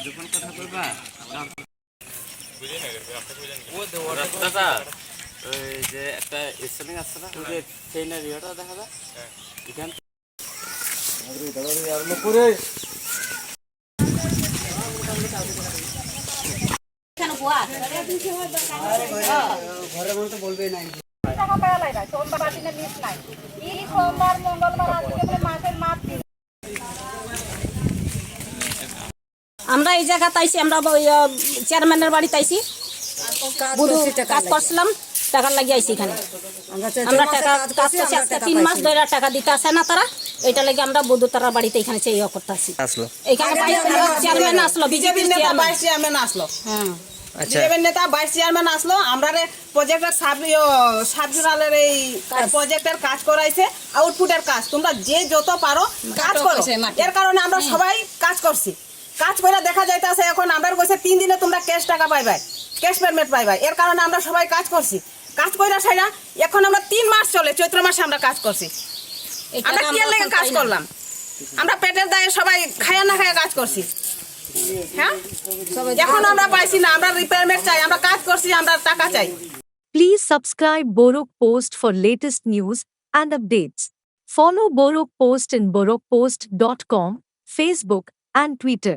যখন কথা বলবা রাস্তাটা ওই যে একটা স্টেশন আছে না, ওই যে ট্রেনের ইয়েটা দেখা যায় এখান ঘরের মধ্যে তো বলবেই নাই। আমরা এই জায়গা তাইছি, আমরা চেয়ারম্যানের বাড়ি তাইছি, কাজ করছিলাম, টাকার লাগিয়ে আইছি এখানে। আমরা টাকা কাজ করছি, আজকে 3 মাস ধরে টাকা দিতে আসে না তারা, এটা লাগে আমরা বধু তারা বাড়িতে এখানে চেয়ে করতে আসি। এখানে চেয়ারম্যান আসলো, বিজেপি নেতা ভাইস চেয়ারম্যান আসলো, বিজেপি নেতা ভাইস চেয়ারম্যান আসলো, আমরা প্রজেক্টের সাবজুরালের এই প্রজেক্টের কাজ করাইছে, আউটপুটের কাজ তোমরা যে যত পারো কাজ করো, এর কারণে আমরা সবাই কাজ করছি। কাজ করে দেখা যাইতেছে এখন আমরা কইছে 3 দিনে তোমরা ক্যাশ টাকা পাইবাই, ক্যাশ পেমেন্ট পাইবাই, এর কারণে আমরা সবাই কাজ করছি। কাজ কইরা সাইরা এখন আমরা 3 মাস চলে, চৈত্র মাসে আমরা কাজ করছি। আমরা কি এর লাগি কাজ করলাম? আমরা পেটের দায়ে সবাই খায়া না খায়া কাজ করছি। হ্যাঁ, এখন আমরা পাইছি না, আমরা রিপেয়ারমেন্ট চাই, আমরা কাজ করছি, আমরা টাকা চাই। Please subscribe Borok Post for latest news and updates. Follow Borok Post in borokpost.com, Facebook and Twitter.